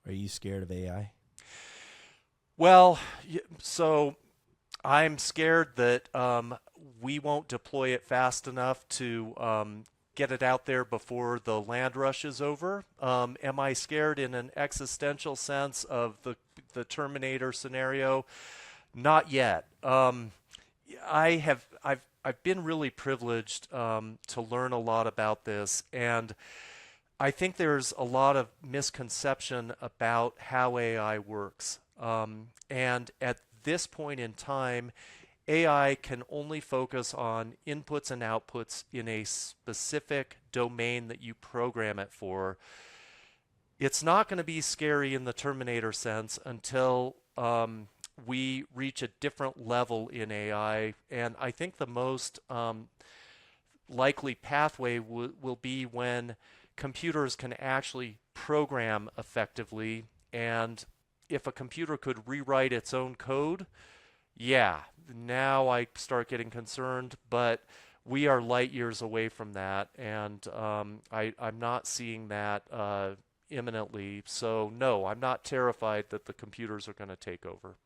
Are you scared of AI? Well, so I'm scared that we won't deploy it fast enough to get it out there before the land rush is over. Am I scared in an existential sense of the Terminator scenario? Not yet. I've been really privileged to learn a lot about this, and I think there's a lot of misconception about how AI works. And at this point in time, AI can only focus on inputs and outputs in a specific domain that you program it for. It's not going to be scary in the Terminator sense until we reach a different level in AI. And I think the most likely pathway will be when computers can actually program effectively. And if a computer could rewrite its own code, yeah, now I start getting concerned. But we are light years away from that, and I'm not seeing that imminently. So, no, I'm not terrified that the computers are going to take over.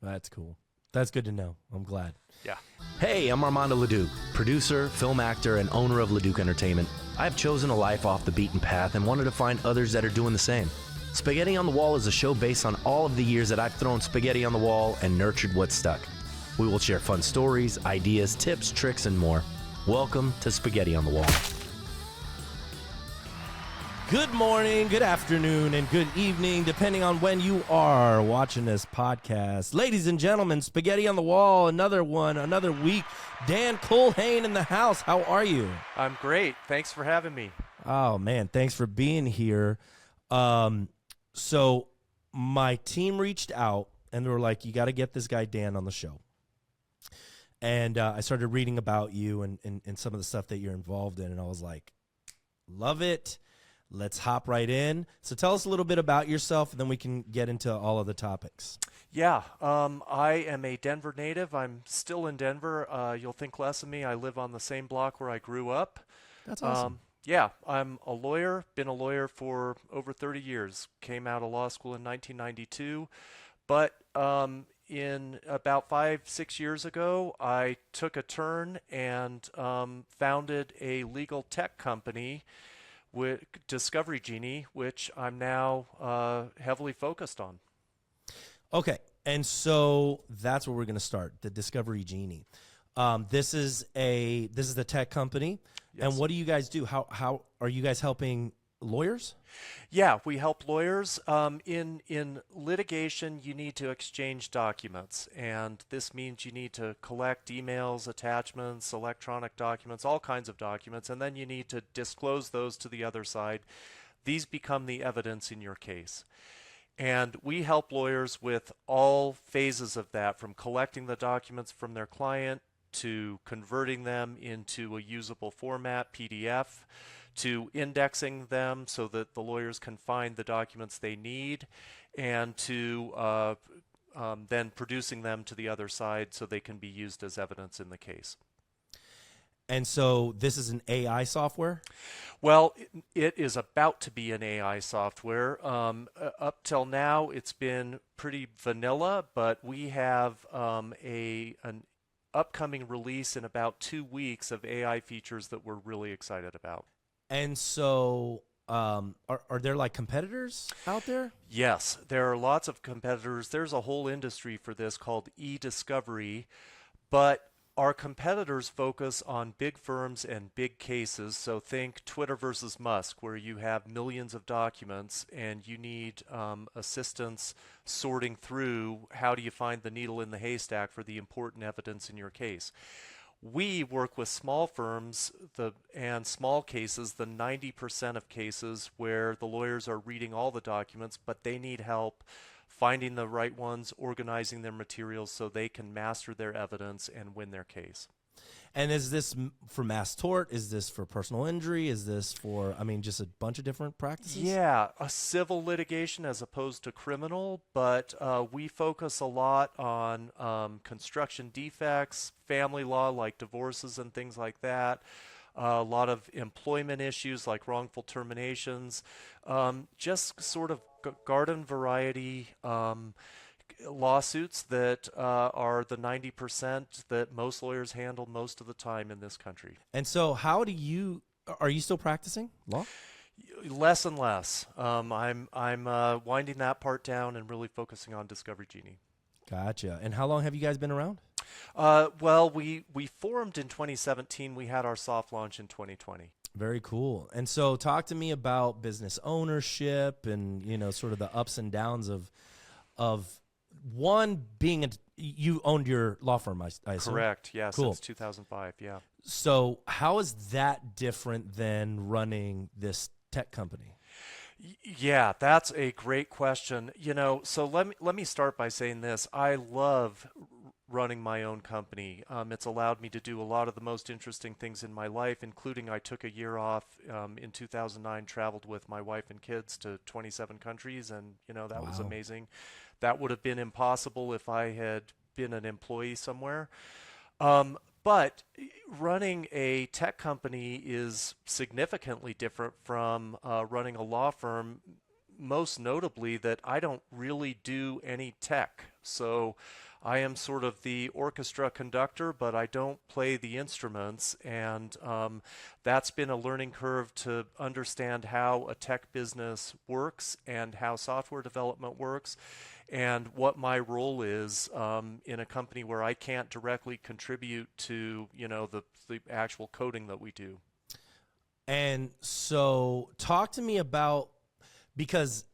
That's cool. That's good to know. I'm glad. Yeah. Hey, I'm Armando Leduc, producer, film actor, and owner of Leduc Entertainment. I've chosen a life off the beaten path and wanted to find others that are doing the same. Spaghetti on the Wall is a show based on all of the years that I've thrown spaghetti on the wall and nurtured what stuck. We will share fun stories, ideas, tips, tricks, and more. Welcome to Spaghetti on the Wall. Good morning, good afternoon, and good evening, depending on when you are watching this podcast. Ladies and gentlemen, Spaghetti on the Wall, another one, another week. Dan Culhane in the house. How are you? I'm great. Thanks for having me. Oh, man, thanks for being here. So my team reached out, and they were like, you got to get this guy Dan on the show. And I started reading about you and some of the stuff that you're involved in, and I was like, love it. Let's hop right in. So tell us a little bit about yourself, and then we can get into all of the topics. Yeah, I am a Denver native. I'm still in Denver. You'll think less of me. I live on the same block where I grew up. That's awesome. Yeah, I'm a lawyer, been a lawyer for over 30 years. Came out of law school in 1992. But in about 5, 6 years ago, I took a turn and founded a legal tech company with Discovery Genie, which I'm now heavily focused on. Okay, and so that's where we're going to start, the Discovery Genie. This is the tech company, Yes. and what do you guys do? How are you guys helping lawyers? Yeah, we help lawyers. In litigation, you need to exchange documents, and this means you need to collect emails, attachments, electronic documents, all kinds of documents, and then you need to disclose those to the other side. These become the evidence in your case. And we help lawyers with all phases of that, from collecting the documents from their client to converting them into a usable format, PDF, to indexing them so that the lawyers can find the documents they need, and to then producing them to the other side so they can be used as evidence in the case. And so this is an AI software? Well, it is about to be an AI software. Up till now, it's been pretty vanilla, but we have an upcoming release in about 2 weeks of AI features that we're really excited about. And so are there like competitors out there? Yes, there are lots of competitors. There's a whole industry for this called e-discovery, but our competitors focus on big firms and big cases. So think Twitter versus Musk, where you have millions of documents and you need assistance sorting through how do you find the needle in the haystack for the important evidence in your case. We work with small firms and small cases, the 90% of cases where the lawyers are reading all the documents, but they need help finding the right ones, organizing their materials so they can master their evidence and win their case. And is this for mass tort? Is this for personal injury? Is this for, just a bunch of different practices? Yeah, a civil litigation as opposed to criminal, but we focus a lot on construction defects, family law like divorces and things like that, a lot of employment issues like wrongful terminations, just sort of garden variety lawsuits that are the 90% that most lawyers handle most of the time in this country. And so, are you still practicing law? Less and less. I'm winding that part down and really focusing on Discovery Genie. Gotcha. And how long have you guys been around? Well, we formed in 2017. We had our soft launch in 2020. Very cool. And so, talk to me about business ownership and sort of the ups and downs of one being you owned your law firm, I assume? Correct. Yeah. Cool. Since 2005. Yeah. So, how is that different than running this tech company? Yeah, that's a great question. So let me start by saying this. I love running my own company. It's allowed me to do a lot of the most interesting things in my life, including I took a year off in 2009, traveled with my wife and kids to 27 countries, and that was Wow. amazing. That would have been impossible if I had been an employee somewhere. But running a tech company is significantly different from running a law firm, most notably that I don't really do any tech. So I am sort of the orchestra conductor, but I don't play the instruments. And that's been a learning curve to understand how a tech business works and how software development works, and what my role is in a company where I can't directly contribute to the actual coding that we do. And so, talk to me about, because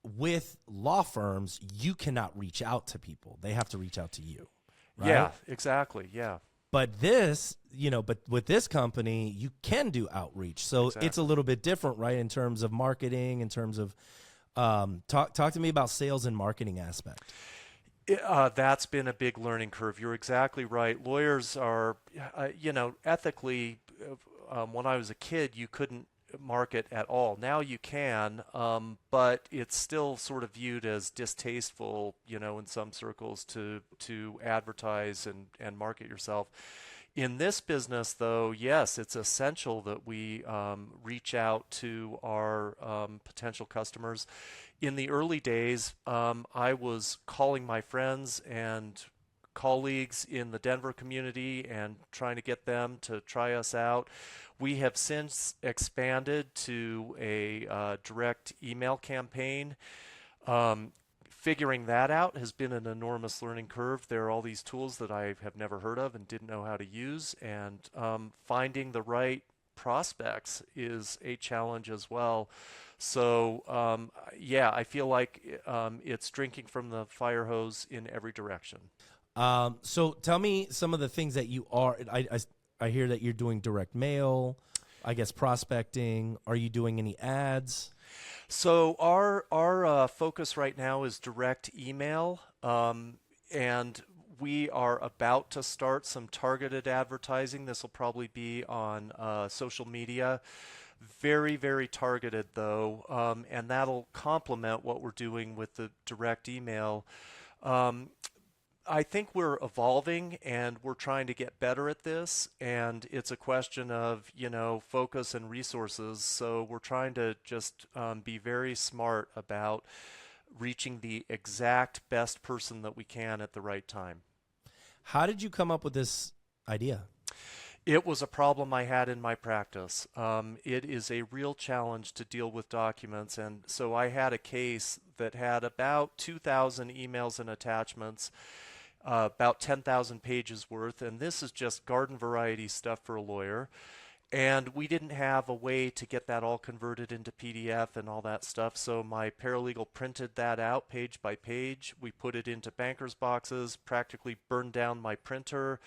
with law firms, you cannot reach out to people; they have to reach out to you. Right? Yeah, exactly. Yeah. But but with this company, you can do outreach. So Exactly. it's a little bit different, right? In terms of marketing, in terms of talk to me about sales and marketing aspect. That's been a big learning curve. You're exactly right. Lawyers are, ethically, when I was a kid, you couldn't market at all. Now you can, but it's still sort of viewed as distasteful, in some circles to advertise and market yourself. In this business, though, yes, it's essential that we reach out to our potential customers. In the early days, I was calling my friends and colleagues in the Denver community and trying to get them to try us out. We have since expanded to a direct email campaign. Figuring that out has been an enormous learning curve. There are all these tools that I have never heard of and didn't know how to use, and finding the right prospects is a challenge as well. So yeah, I feel like it's drinking from the fire hose in every direction. So tell me some of the things that you are. I hear that you're doing direct mail, I guess prospecting. Are you doing any ads? So our focus right now is direct email, and we are about to start some targeted advertising. This will probably be on social media. Very, very targeted though, and that'll complement what we're doing with the direct email. I think we're evolving and we're trying to get better at this, and it's a question of, focus and resources. So we're trying to just be very smart about reaching the exact best person that we can at the right time. How did you come up with this idea? It was a problem I had in my practice. It is a real challenge to deal with documents, and so I had a case that had about 2,000 emails and attachments, about 10,000 pages worth, and this is just garden variety stuff for a lawyer. And we didn't have a way to get that all converted into PDF and all that stuff, so my paralegal printed that out page by page. We put it into banker's boxes, practically burned down my printer.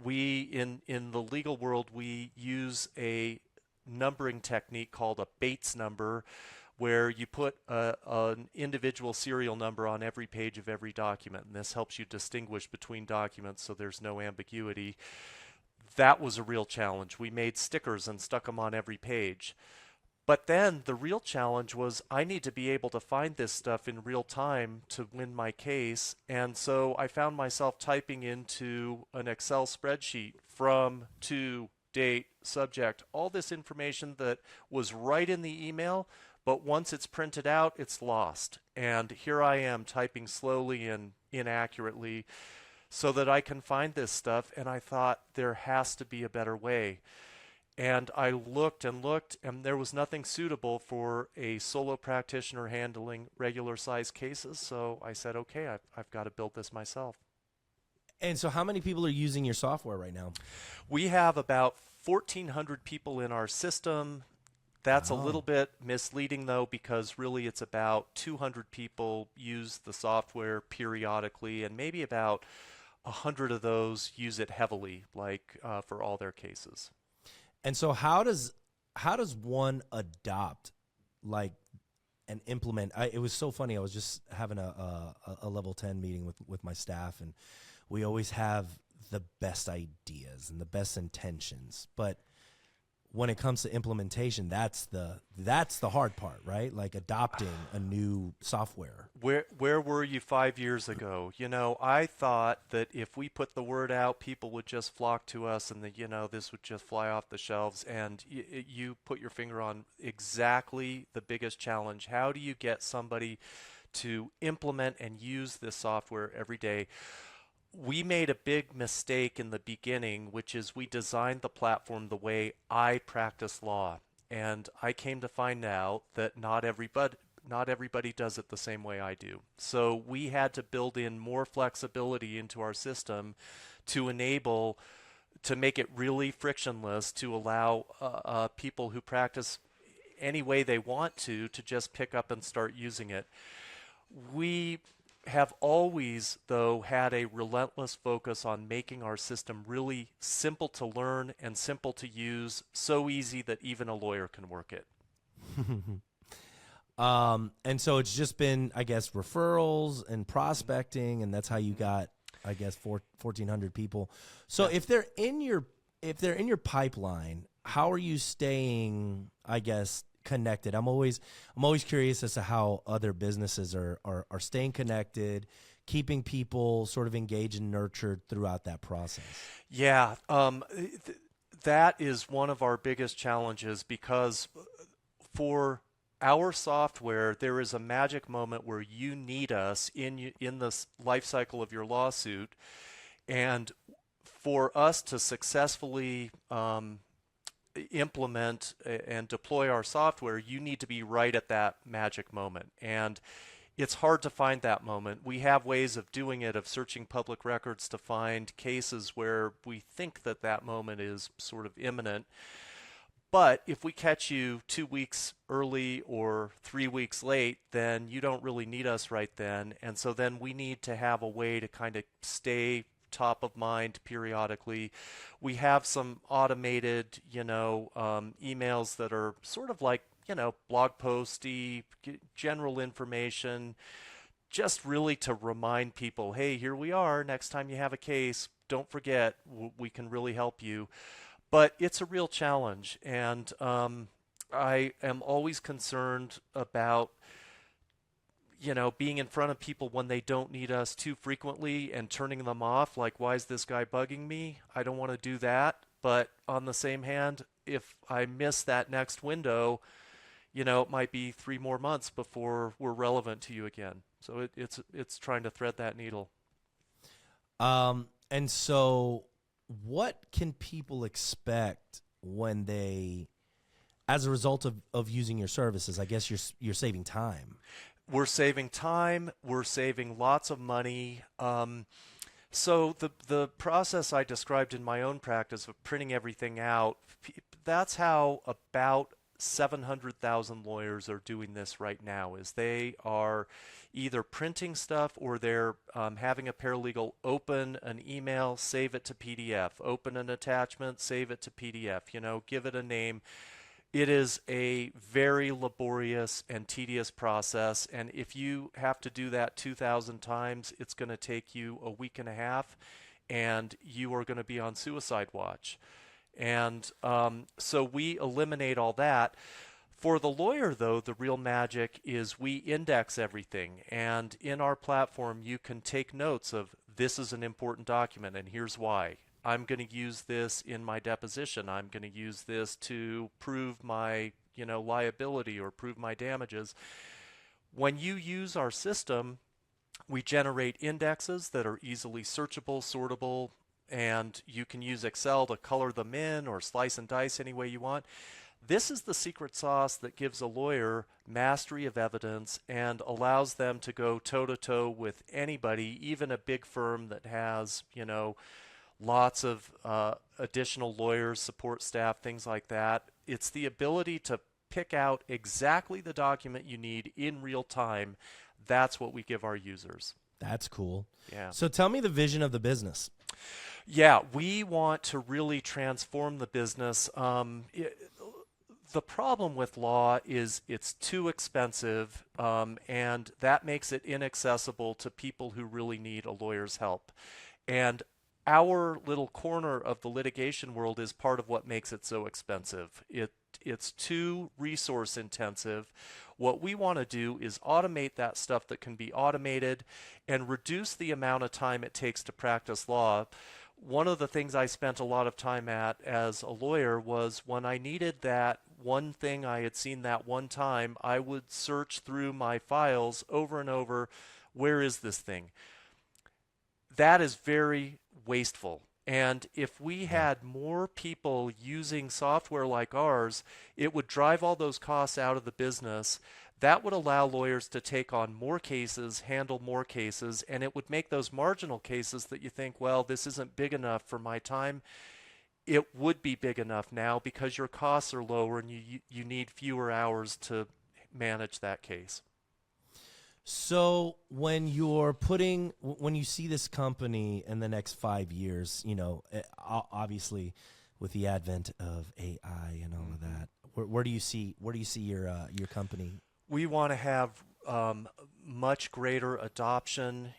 We in the legal world, we use a numbering technique called a Bates number, where you put an individual serial number on every page of every document, and this helps you distinguish between documents so there's no ambiguity. That was a real challenge. We made stickers and stuck them on every page. But then the real challenge was I need to be able to find this stuff in real time to win my case. And so I found myself typing into an Excel spreadsheet from, to, date, subject, all this information that was right in the email, but once it's printed out, it's lost. And here I am typing slowly and inaccurately so that I can find this stuff. And I thought there has to be a better way. And I looked and looked, and there was nothing suitable for a solo practitioner handling regular size cases. So I said, okay, I've got to build this myself. And so how many people are using your software right now? We have about 1,400 people in our system. That's a little bit misleading, though, because really it's about 200 people use the software periodically, and maybe about 100 of those use it heavily, like for all their cases. And so how does one adopt like and implement? It was so funny. I was just having a level 10 meeting with my staff, and we always have the best ideas and the best intentions, but when it comes to implementation, that's the hard part, right? Like adopting a new software. Where were you 5 years ago? You know, I thought that if we put the word out, people would just flock to us, and that, you know, this would just fly off the shelves. And you put your finger on exactly the biggest challenge. How do you get somebody to implement and use this software every day? We made a big mistake in the beginning, which is we designed the platform the way I practice law. And I came to find out that not everybody does it the same way I do. So we had to build in more flexibility into our system to make it really frictionless, to allow people who practice any way they want to just pick up and start using it. We have always, though, had a relentless focus on making our system really simple to learn and simple to use, so easy that even a lawyer can work it. And so it's just been, I guess, referrals and prospecting, and that's how you got, I guess, 1,400 people. So if they're in your pipeline, how are you staying, I guess, connected? I'm always curious as to how other businesses are staying connected, keeping people sort of engaged and nurtured throughout that process. Yeah, that is one of our biggest challenges, because for our software, there is a magic moment where you need us in the life cycle of your lawsuit, and for us to successfully implement and deploy our software, you need to be right at that magic moment. And it's hard to find that moment. We have ways of doing it, of searching public records to find cases where we think that moment is sort of imminent. But if we catch you 2 weeks early or 3 weeks late, then you don't really need us right then. And so then we need to have a way to kind of stay top of mind periodically. We have some automated, emails that are sort of like, blog posty, general information, just really to remind people, hey, here we are. Next time you have a case, don't forget, we can really help you. But it's a real challenge, and I am always concerned about being in front of people when they don't need us too frequently and turning them off, like, why is this guy bugging me? I don't want to do that. But on the same hand, if I miss that next window, it might be 3 more months before we're relevant to you again. So it's trying to thread that needle. And so what can people expect when they, as a result of using your services? I guess you're saving time. We're saving time. We're saving lots of money. So the process I described in my own practice of printing everything out, that's how about 700,000 lawyers are doing this right now, is they are either printing stuff or they're having a paralegal open an email, save it to PDF, open an attachment, save it to PDF, give it a name. It is a very laborious and tedious process, and if you have to do that 2,000 times, it's going to take you a week and a half, and you are going to be on suicide watch. And so we eliminate all that. For the lawyer, though, the real magic is we index everything, and in our platform, you can take notes of, this is an important document, and here's why. I'm going to use this in my deposition. I'm going to use this to prove my, liability or prove my damages. When you use our system, we generate indexes that are easily searchable, sortable, and you can use Excel to color them in or slice and dice any way you want. This is the secret sauce that gives a lawyer mastery of evidence and allows them to go toe-to-toe with anybody, even a big firm that has, lots of additional lawyers, support staff, things like that. It's the ability to pick out exactly the document you need in real time. That's what we give our users. That's cool. Yeah. So tell me the vision of the business. Yeah, we want to really transform the business. The problem with law is it's too expensive, and that makes it inaccessible to people who really need a lawyer's help. And our little corner of the litigation world is part of what makes it so expensive. It's too resource intensive. What we want to do is automate that stuff that can be automated and reduce the amount of time it takes to practice law. One of the things I spent a lot of time at as a lawyer was when I needed that one thing I had seen that one time, I would search through my files over and over. Where is this thing? That is very wasteful. And if we had more people using software like ours, it would drive all those costs out of the business. That would allow lawyers to take on more cases, handle more cases, and it would make those marginal cases that you think, well, this isn't big enough for my time. It would be big enough now because your costs are lower and you need fewer hours to manage that case. So when you see this company in the next 5 years, obviously with the advent of AI and all of that, where do you see your company? We want to have much greater adoption,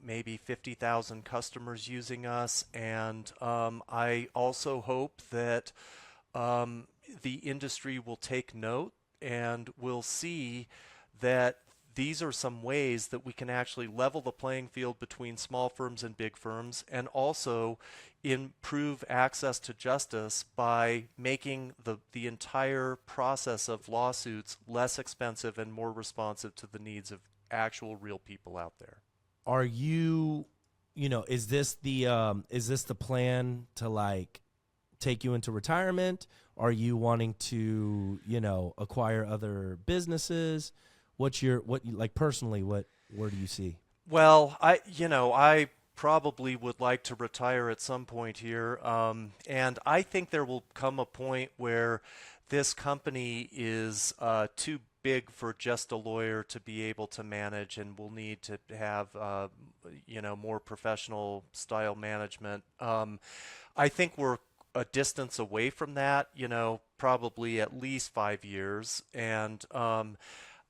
maybe 50,000 customers using us. And I also hope that the industry will take note and will see that these are some ways that we can actually level the playing field between small firms and big firms, and also improve access to justice by making the entire process of lawsuits less expensive and more responsive to the needs of actual real people out there. Are you, is this the plan to take you into retirement? Are you wanting to, acquire other businesses? Where do you see? Well, I probably would like to retire at some point here. And I think there will come a point where this company is too big for just a lawyer to be able to manage, and we'll need to have, more professional style management. I think we're a distance away from that, probably at least 5 years. And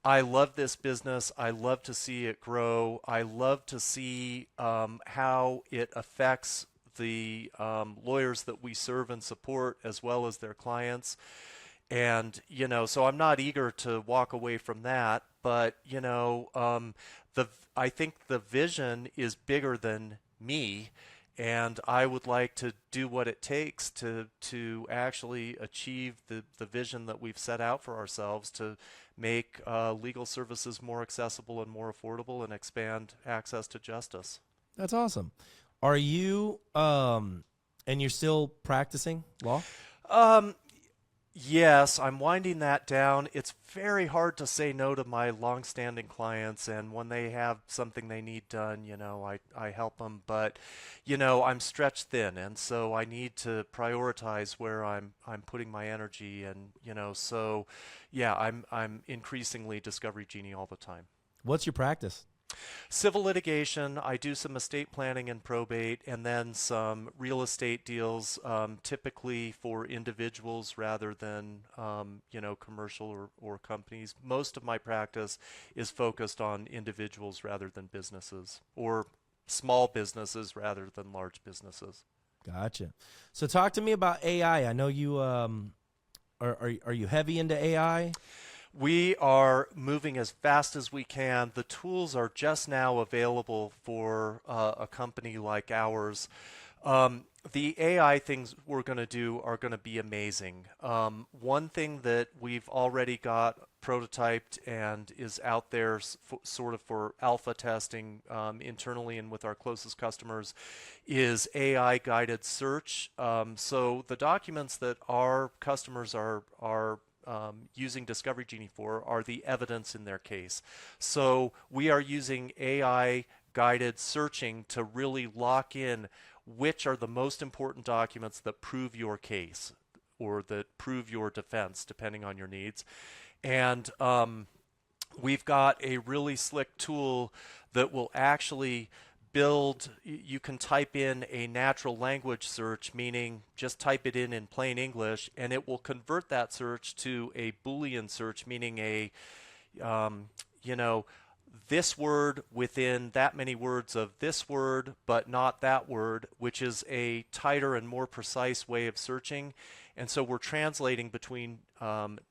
I love this business. I love to see it grow. I love to see how it affects the lawyers that we serve and support as well as their clients. And, so I'm not eager to walk away from that. But, I think the vision is bigger than me. And I would like to do what it takes to actually achieve the vision that we've set out for ourselves to make legal services more accessible and more affordable and expand access to justice. That's awesome. Are you, and you're still practicing law? Yes, I'm winding that down. It's very hard to say no to my longstanding clients, and when they have something they need done, I help them. But, I'm stretched thin, and so I need to prioritize where I'm putting my energy, and so yeah, I'm increasingly Discovery Genie all the time. What's your practice? Civil litigation. I do some estate planning and probate, and then some real estate deals, typically for individuals rather than commercial or companies. Most of my practice is focused on individuals rather than businesses, or small businesses rather than large businesses. Gotcha. So talk to me about AI. I know you are you heavy into AI? We are moving as fast as we can. The tools are just now available for a company like ours. The AI things we're going to do are going to be amazing. One thing that we've already got prototyped and is out there sort of for alpha testing internally and with our closest customers is AI guided search. So the documents that our customers are using Discovery Genie for are the evidence in their case. So we are using AI guided searching to really lock in which are the most important documents that prove your case or that prove your defense, depending on your needs. And we've got a really slick tool that will actually build, you can type in a natural language search, meaning just type it in plain English, and it will convert that search to a Boolean search, meaning a, you know, this word within that many words of this word, but not that word, which is a tighter and more precise way of searching. And so we're translating between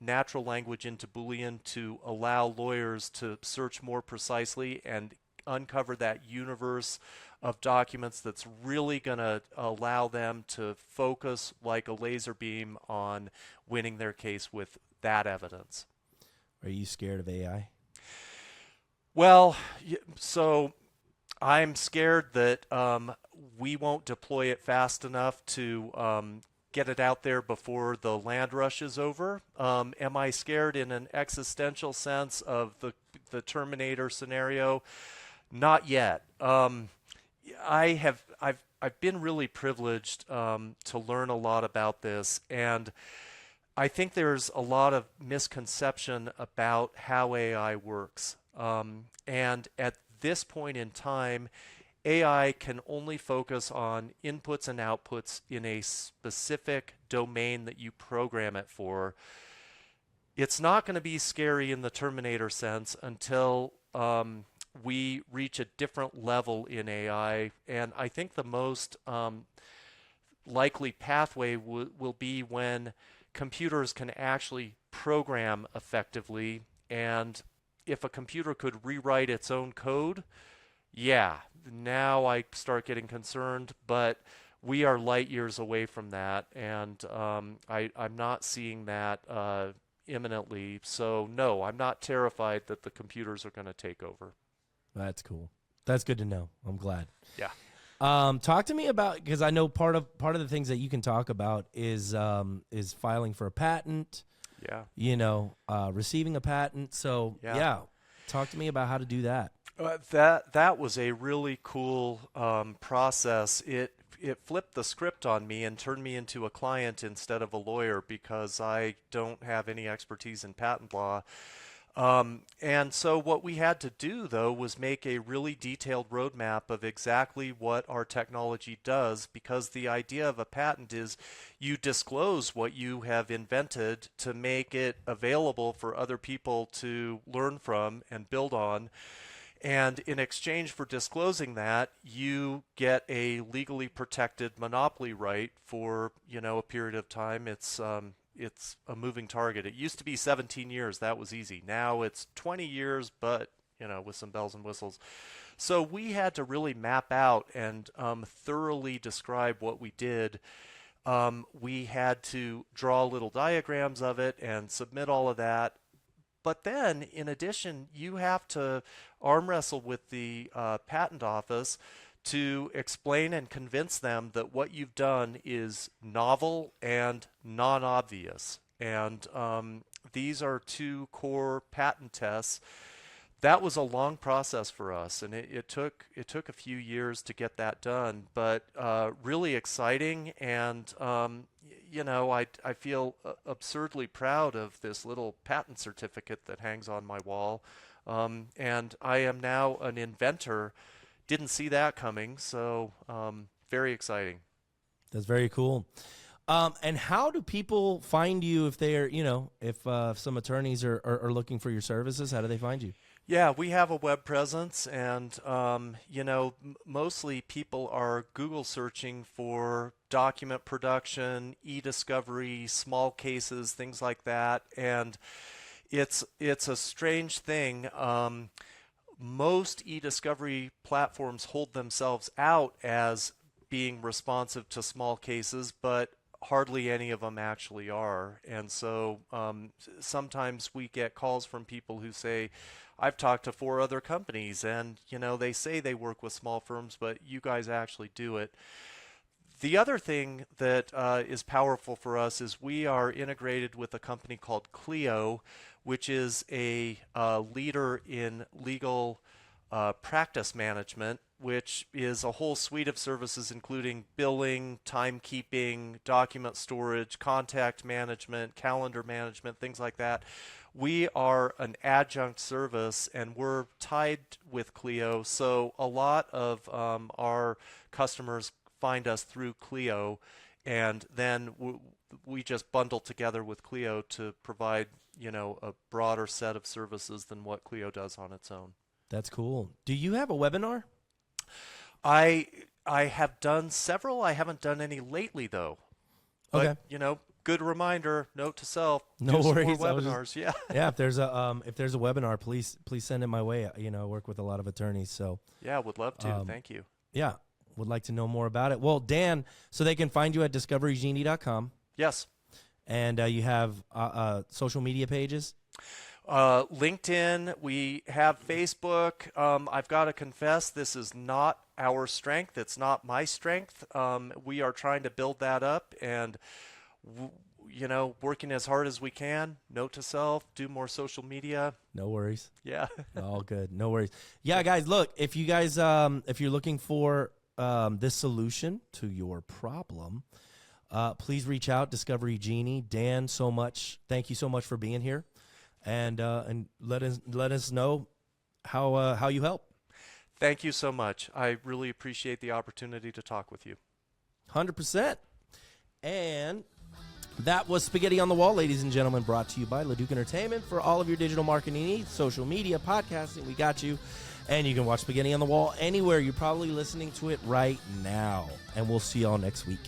natural language into Boolean to allow lawyers to search more precisely and uncover that universe of documents that's really going to allow them to focus like a laser beam on winning their case with that evidence. Are you scared of AI? Well, so I'm scared that we won't deploy it fast enough to get it out there before the land rush is over. Am I scared in an existential sense of the Terminator scenario? Not yet. I've been really privileged to learn a lot about this, and I think there's a lot of misconception about how AI works. And at this point in time, AI can only focus on inputs and outputs in a specific domain that you program it for. It's not going to be scary in the Terminator sense until we reach a different level in AI. And I think the most likely pathway will be when computers can actually program effectively. And if a computer could rewrite its own code, yeah, now I start getting concerned, but we are light years away from that, and I'm not seeing that imminently. So no, I'm not terrified that the computers are going to take over. That's cool. That's good to know. I'm glad. Yeah. Talk to me about, because I know part of the things that you can talk about is filing for a patent. Yeah. You know, receiving a patent. So yeah, talk to me about how to do that. That was a really cool process. It flipped the script on me and turned me into a client instead of a lawyer because I don't have any expertise in patent law. And so what we had to do, though, was make a really detailed roadmap of exactly what our technology does, because the idea of a patent is you disclose what you have invented to make it available for other people to learn from and build on. And in exchange for disclosing that, you get a legally protected monopoly right for, a period of time. It's a moving target. It used to be 17 years. That was easy. Now it's 20 years, but, with some bells and whistles. So we had to really map out and thoroughly describe what we did. We had to draw little diagrams of it and submit all of that. But then, in addition, you have to arm wrestle with the patent office to explain and convince them that what you've done is novel and non-obvious. And these are two core patent tests. That was a long process for us, and it took a few years to get that done, but really exciting. And I feel absurdly proud of this little patent certificate that hangs on my wall. And I am now an inventor. Didn't see that coming, so very exciting. That's very cool. And how do people find you if they're, if some attorneys are looking for your services? How do they find you? Yeah, we have a web presence, and mostly people are Google searching for document production, e-discovery, small cases, things like that. And it's a strange thing. Most e-discovery platforms hold themselves out as being responsive to small cases, but hardly any of them actually are. And so sometimes we get calls from people who say, I've talked to 4 other companies and, they say they work with small firms, but you guys actually do it. The other thing that is powerful for us is we are integrated with a company called Clio, which is a leader in legal practice management, which is a whole suite of services including billing, timekeeping, document storage, contact management, calendar management, things like that. We are an adjunct service and we're tied with Clio, so a lot of our customers find us through Clio, and then we just bundle together with Clio to provide, a broader set of services than what Clio does on its own. That's cool. Do you have a webinar? I have done several. I haven't done any lately though. But, Okay. Good reminder, note to self. No do some worries. more webinars. Yeah. Yeah. If there's a webinar, please send it my way. I work with a lot of attorneys, so Yeah, would love to. Thank you. yeah, would like to know more about it. Well, Dan, so they can find you at discoverygenie.com, Yes. and you have social media pages. LinkedIn, we have Facebook. I've got to confess, this is not our strength. It's not my strength. We are trying to build that up and, working as hard as we can. Note to self, do more social media. No worries. Yeah. All good. No worries. Yeah, guys, look, if you guys, if you're looking for this solution to your problem, please reach out, Discovery Genie. Dan, thank you so much for being here. And let us know how you help. Thank you so much. I really appreciate the opportunity to talk with you. 100%. And that was Spaghetti on the Wall, ladies and gentlemen, brought to you by Leduc Entertainment. For all of your digital marketing needs, social media, podcasting, we got you. And you can watch Spaghetti on the Wall anywhere. You're probably listening to it right now. And we'll see y'all next week.